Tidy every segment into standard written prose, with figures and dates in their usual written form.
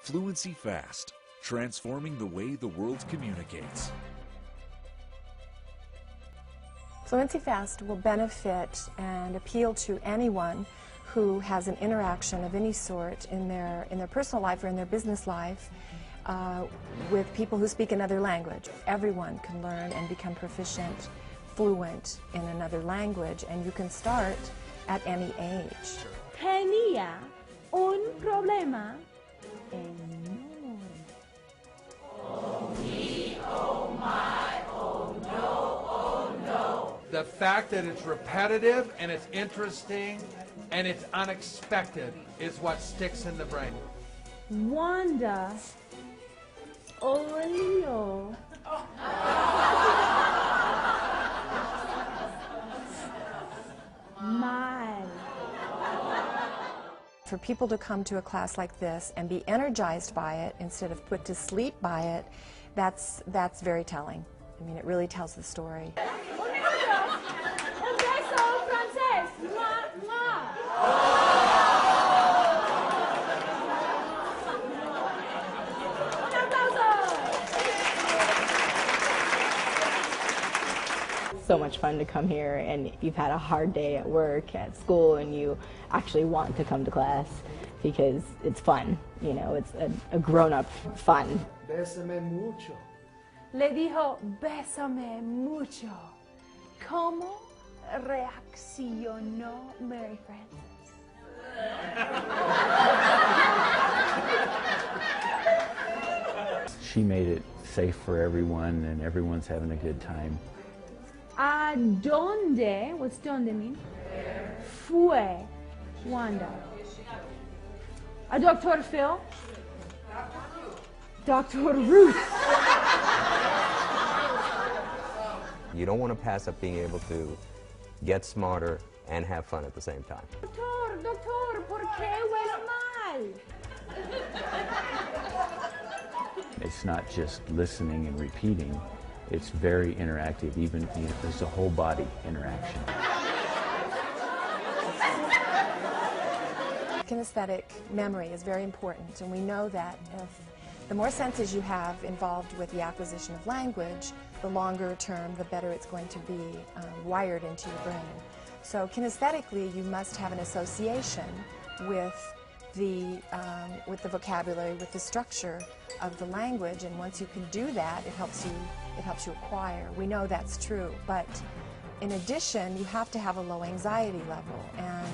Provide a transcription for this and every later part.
Fluency Fast, transforming the way the world communicates. Fluency Fast will benefit and appeal to anyone who has an interaction of any sort in their personal life or in their business life with people who speak another language. Everyone can learn and become proficient, fluent in another language, and you can start at any age. Tenía un problema enorme. Oh me, oh my, oh no, oh no. The fact that it's repetitive and it's interesting and it's unexpected is what sticks in the brain. Wanda olió mal. For people to come to a class like this and be energized by it instead of put to sleep by it, that's very telling. I mean, it really tells the story. Un beso francés. Mua, mua. Un aplauso. So much fun to come here, and you've had a hard day at work, at school, and you actually want to come to class because it's fun. You know, it's a grown-up fun. Bésame mucho. Le dijo, bésame mucho. ¿Cómo reaccionó Mary Frances? She made it safe for everyone, and everyone's having a good time. ¿A dónde? What's dónde mean? Fue Wanda. A Dr. Phil? Dr. Ruth. You don't want to pass up being able to get smarter and have fun at the same time. Doctor, ¿por qué huele mal? It's not just listening and repeating, it's very interactive, even there's a whole body interaction. Kinesthetic memory is very important, and we know that if the more senses you have involved with the acquisition of language, the longer term, the better it's going to be wired into your brain. So kinesthetically, you must have an association with the vocabulary, with the structure of the language, and once you can do that, it helps you acquire. We know that's true, but in addition, you have to have a low anxiety level, and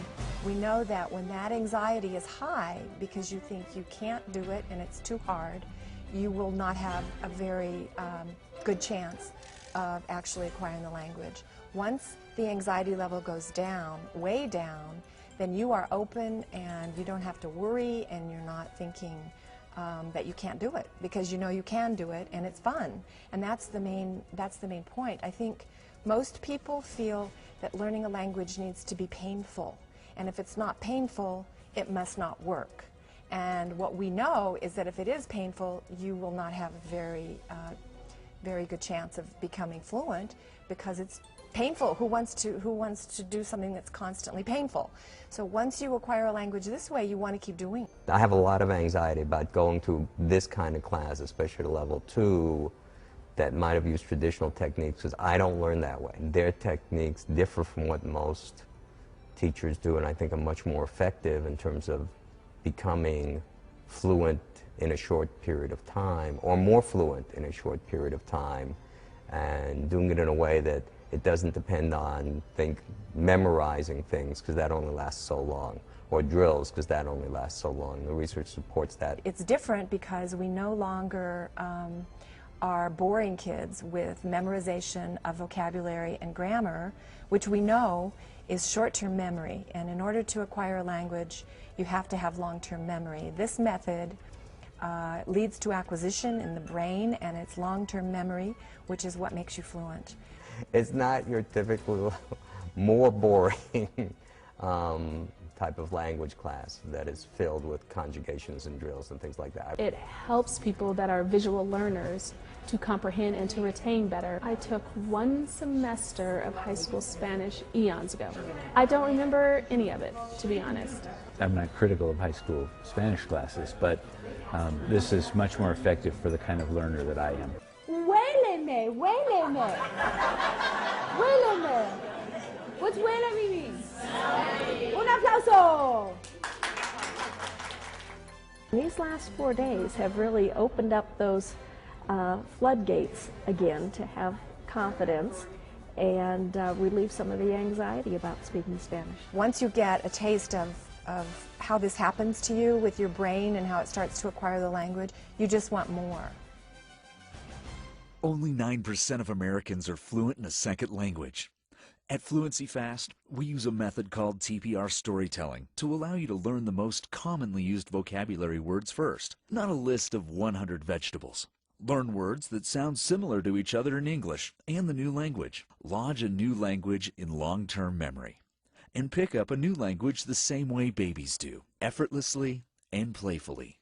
we know that when that anxiety is high because you think you can't do it and it's too hard, you will not have a very good chance of actually acquiring the language. Once the anxiety level goes down, way down, then you are open and you don't have to worry, and you're not thinking that you can't do it, because you know you can do it and it's fun. And that's the main point. I think most people feel that learning a language needs to be painful, and if it's not painful, it must not work. And what we know is that if it is painful, you will not have a very good chance of becoming fluent, because it's painful. Who wants to do something that's constantly painful? So once you acquire a language this way, you want to keep doing it. I have a lot of anxiety about going to this kind of class, especially level 2, that might have used traditional techniques, because I don't learn that way. Their techniques differ from what most teachers do, and I think are much more effective in terms of becoming fluent in a short period of time, or more fluent in a short period of time, and doing it in a way that it doesn't depend on memorizing things, because that only lasts so long, or drills, because that only lasts so long. The research supports that. It's different because we no longer are boring kids with memorization of vocabulary and grammar, which we know is short-term memory. And in order to acquire a language, you have to have long-term memory. This method leads to acquisition in the brain, and it's long-term memory, which is what makes you fluent. It's not your typical more boring type of language class that is filled with conjugations and drills and things like that. It helps people that are visual learners to comprehend and to retain better. I took 1 semester of high school Spanish eons ago. I don't remember any of it, to be honest. I'm not critical of high school Spanish classes, but this is much more effective for the kind of learner that I am. Huéleme, huéleme. Huéleme. What's huéleme mean? Un aplauso. These last 4 days have really opened up those floodgates again to have confidence and relieve some of the anxiety about speaking Spanish. Once you get a taste of how this happens to you with your brain and how it starts to acquire the language, you just want more. Only 9% of Americans are fluent in a second language. At Fluency Fast, we use a method called TPR storytelling to allow you to learn the most commonly used vocabulary words first, not a list of 100 vegetables. Learn words that sound similar to each other in English and the new language. Lodge a new language in long-term memory. And pick up a new language the same way babies do, effortlessly and playfully.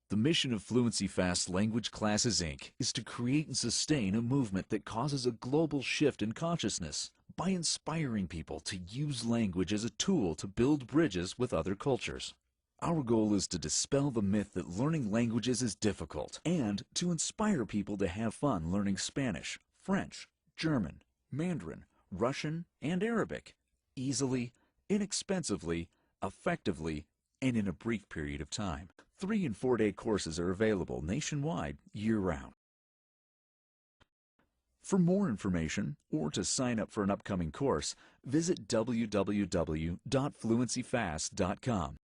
The mission of Fluency Fast Language Classes, Inc. is to create and sustain a movement that causes a global shift in consciousness by inspiring people to use language as a tool to build bridges with other cultures. Our goal is to dispel the myth that learning languages is difficult and to inspire people to have fun learning Spanish, French, German, Mandarin, Russian, and Arabic easily, inexpensively, effectively, and in a brief period of time. 3- and 4-day courses are available nationwide year-round. For more information or to sign up for an upcoming course, visit www.fluencyfast.com.